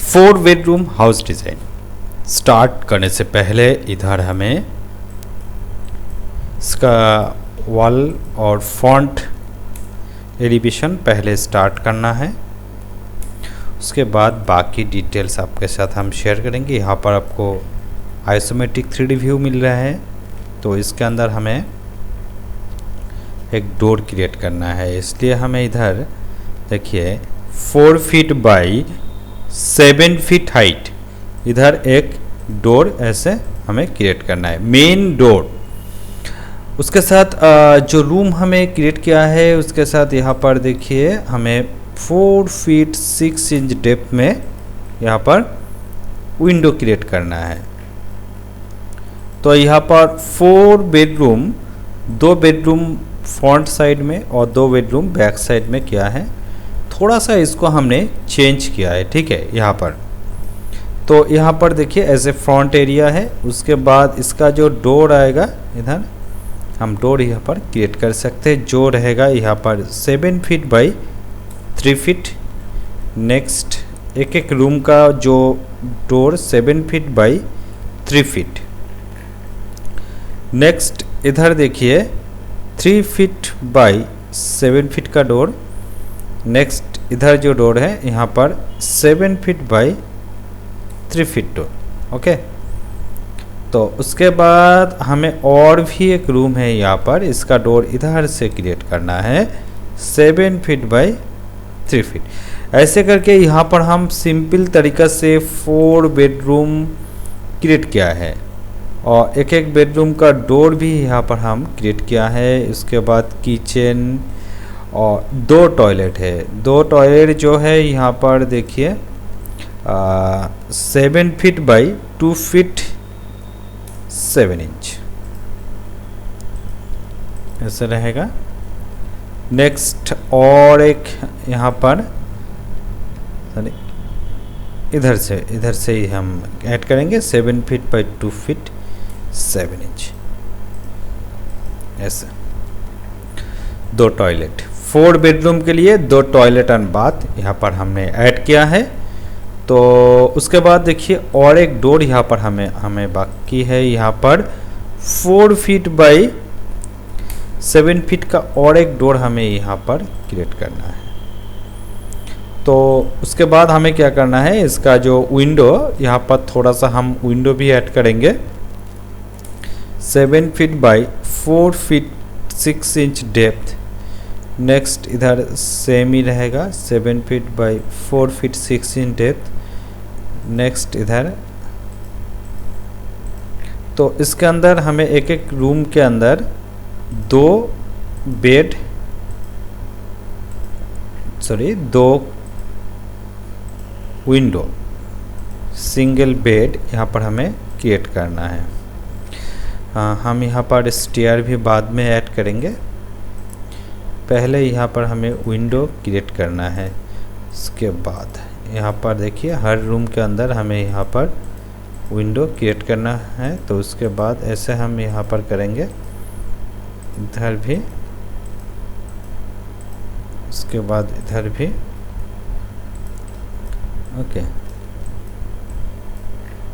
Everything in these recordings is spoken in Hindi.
4 बेडरूम हाउस डिज़ाइन स्टार्ट करने से पहले इधर हमें इसका वॉल और फॉन्ट एलिवेशन पहले स्टार्ट करना है। उसके बाद बाकी डिटेल्स आपके साथ हम शेयर करेंगे। यहाँ पर आपको आइसोमेट्रिक 3D व्यू मिल रहा है, तो इसके अंदर हमें एक डोर क्रिएट करना है। इसलिए हमें इधर देखिए 4 फीट बाई 7 फीट हाइट इधर एक डोर ऐसे हमें क्रिएट करना है, मेन डोर। उसके साथ जो रूम हमें क्रिएट किया है उसके साथ यहाँ पर देखिए हमें 4 फीट 6 इंच डेप्थ में यहाँ पर विंडो क्रिएट करना है। तो यहाँ पर 4 बेडरूम, 2 बेडरूम फ्रंट साइड में और 2 बेडरूम बैक साइड में किया है। थोड़ा सा इसको हमने चेंज किया है, ठीक है। यहाँ पर तो यहाँ पर देखिए ऐसे फ्रंट एरिया है। उसके बाद इसका जो डोर आएगा इधर हम डोर यहाँ पर क्रिएट कर सकते हैं। जो रहेगा यहाँ पर 7 फीट बाई 3 फीट। नेक्स्ट एक एक रूम का जो door 7 feet by 3 feet. Next इधर देखिए 3 फीट बाई 7 फीट का डोर। नेक्स्ट इधर जो डोर है यहाँ पर 7 feet by 3 feet door, okay. तो उसके बाद हमें और भी एक रूम है यहाँ पर, इसका डोर इधर से क्रिएट करना है 7 फीट बाई 3 फीट। ऐसे करके यहाँ पर हम सिंपल तरीक़ा से 4 बेडरूम क्रिएट किया है और एक एक बेडरूम का डोर भी यहाँ पर हम क्रिएट किया है। उसके बाद किचन और 2 टॉयलेट है। 2 टॉयलेट जो है यहाँ पर देखिए 7 फीट बाई 2 फीट 7 इंच ऐसे रहेगा। नेक्स्ट और एक यहाँ पर इधर से ही हम ऐड करेंगे 7 फीट बाई 2 फीट 7 इंच ऐसे। 2 टॉयलेट, 4 बेडरूम के लिए 2 टॉयलेट एंड बाथ यहाँ पर हमने ऐड किया है। तो उसके बाद देखिए और एक डोर यहाँ पर हमें बाकी है। यहाँ पर 4 फीट बाई 7 फीट का और एक डोर हमें यहाँ पर क्रिएट करना है। तो उसके बाद हमें क्या करना है, इसका जो विंडो यहाँ पर थोड़ा सा हम विंडो भी ऐड करेंगे 7 feet by 4 feet 6 inch depth. Next इधर सेम ही रहेगा 7 feet by 4 feet 6 inch depth. Next इधर तो इसके अंदर हमें एक एक रूम के अंदर 2 विंडो, सिंगल बेड यहाँ पर हमें क्रिएट करना है। हम यहाँ पर स्टेयर भी बाद में ऐड करेंगे। पहले यहाँ पर हमें विंडो क्रिएट करना है। इसके बाद यहाँ पर देखिए हर रूम के अंदर हमें यहाँ पर विंडो क्रिएट करना है। तो उसके बाद ऐसे हम यहाँ पर करेंगे, इधर भी, उसके बाद इधर भी, ओके।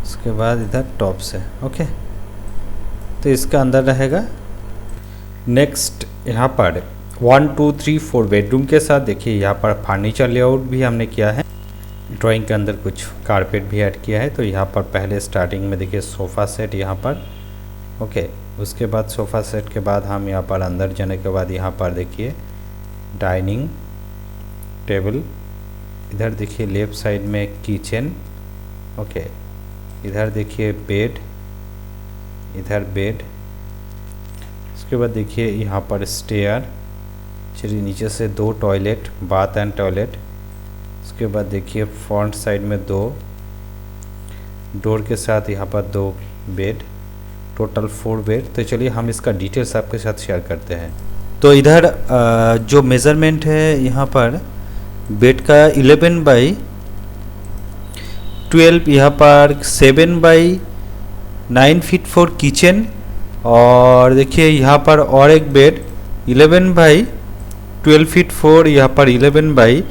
उसके बाद इधर टॉप से, ओके। तो इसका अंदर रहेगा। नेक्स्ट यहाँ पर 1 2 3 4 बेडरूम के साथ देखिए यहाँ पर फर्नीचर लेआउट भी हमने किया है। ड्राइंग के अंदर कुछ कारपेट भी ऐड किया है। तो यहाँ पर पहले स्टार्टिंग में देखिए सोफ़ा सेट यहाँ पर, ओके। उसके बाद सोफ़ा सेट के बाद हम यहाँ पर अंदर जाने के बाद यहाँ पर देखिए डाइनिंग टेबल। इधर देखिए लेफ़्ट साइड में किचन, ओके। इधर देखिए बेड, इधर बेड। उसके बाद देखिए यहाँ पर स्टेयर, चलिए नीचे से 2 टॉयलेट, बाथ एंड टॉयलेट। उसके बाद देखिए फ्रंट साइड में 2 डोर के साथ यहाँ पर 2 बेड, टोटल 4 बेड। तो चलिए हम इसका डिटेल्स आपके साथ शेयर करते हैं। तो इधर जो मेज़रमेंट है यहाँ पर बेड का 11 बाई 12, यहाँ पर 7 बाई 9 फीट फॉर किचन। और देखिए यहाँ पर और एक बेड 11 बाई 12 फीट 4, यहाँ पर 11 बाई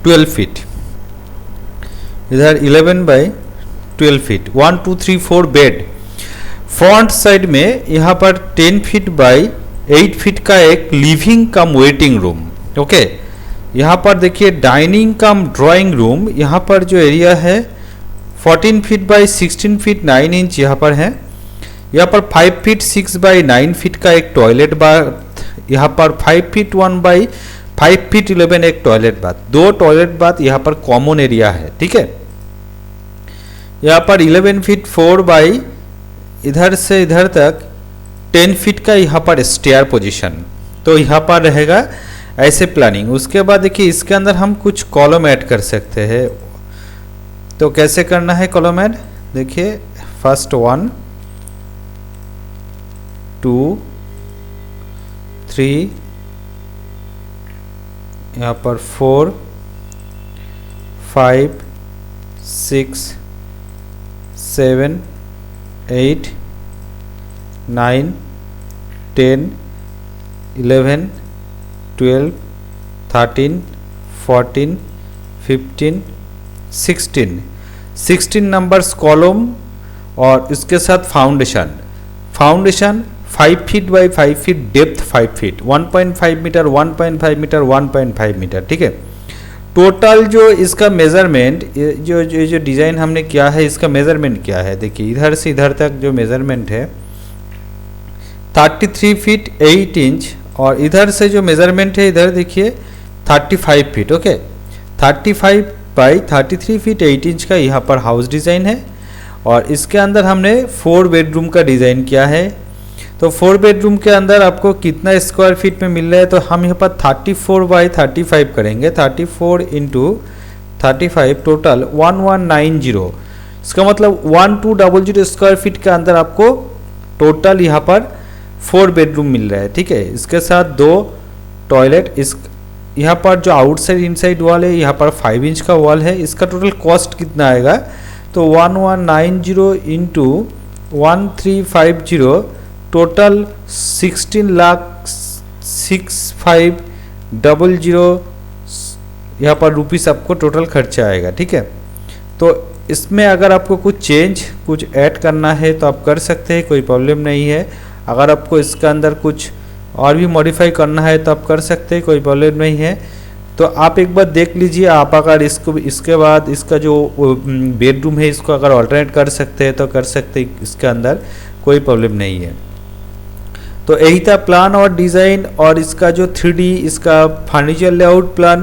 12 फीट। इधर 11 by 12 feet, 1 2 3 4 bed. Front side में यहाँ पर 10 फीट बाई 8 फीट का एक लिविंग कम वेटिंग रूम। ओके, यहाँ पर देखिए डाइनिंग कम ड्राइंग रूम। यहाँ पर जो एरिया है 14 फीट बाई 16 फीट 9 इंच यहाँ पर है। यहाँ पर 5 फीट 6 बाई 9 फीट का एक टॉयलेट बाथ। यहाँ पर 5 फीट 1 बाई 5 फीट 11 एक टॉयलेट बाथ। 2 टॉयलेट बाथ यहाँ पर कॉमन एरिया है, ठीक है। यहाँ पर 11 फीट 4 बाई इधर से इधर तक 10 फीट का यहाँ पर स्टेयर पोजीशन, तो यहाँ पर रहेगा ऐसे प्लानिंग। उसके बाद देखिए इसके अंदर हम कुछ कॉलम ऐड कर सकते हैं। तो कैसे करना है कॉलम ऐड, देखिए फर्स्ट 1 2 3, यहाँ पर 4 5 6 7 8 9 10 11 12 13 14 15 16 नंबर्स कॉलम। और इसके साथ foundation 5 feet by 5 feet, depth 5 feet, 1.5 metre 1.5 metre 1.5 metre, ठीक है। टोटल जो इसका मेज़रमेंट, जो डिज़ाइन हमने किया है इसका मेज़रमेंट क्या है, देखिए इधर से इधर तक जो मेज़रमेंट है 33 फीट 8 इंच, और इधर से जो मेज़रमेंट है इधर देखिए 35 feet. Okay, 35 by 33 feet 8 inch का यहाँ पर हाउस डिज़ाइन है। और इसके अंदर हमने 4 बेडरूम का डिज़ाइन किया है। तो 4 बेडरूम के अंदर आपको कितना स्क्वायर फीट में मिल रहा है, तो हम यहाँ पर 34 बाई 35 करेंगे। 34 इंटू 35 टोटल 1190। इसका मतलब 1200 स्क्वायर फीट के अंदर आपको टोटल यहाँ पर 4 बेडरूम मिल रहा है, ठीक है। इसके साथ 2 टॉयलेट। इस यहाँ पर जो आउटसाइड इनसाइड वॉल है यहाँ पर 5 इंच का वॉल है। इसका टोटल कॉस्ट कितना आएगा, तो 1190 इंटू 1350 टोटल 16,65,000 यहाँ पर रुपीस आपको टोटल खर्चा आएगा, ठीक है। तो इसमें अगर आपको कुछ ऐड करना है तो आप कर सकते हैं, कोई प्रॉब्लम नहीं है। अगर आपको इसके अंदर कुछ और भी मॉडिफाई करना है तो आप कर सकते हैं, कोई प्रॉब्लम नहीं है। तो आप एक बार देख लीजिए। आप अगर इसके बाद इसका जो बेडरूम है इसको अगर ऑल्टरनेट कर सकते हैं तो कर सकते हैं, इसके अंदर कोई प्रॉब्लम नहीं है। तो यही था प्लान और डिज़ाइन और इसका जो 3D इसका फर्नीचर लेआउट प्लान।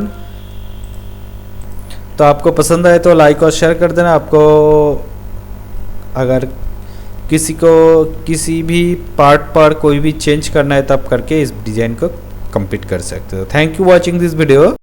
तो आपको पसंद आए तो लाइक और शेयर कर देना। आपको अगर किसी भी पार्ट पर कोई भी चेंज करना है तो आप करके इस डिज़ाइन को कंप्लीट कर सकते हो। Thank you watching this video.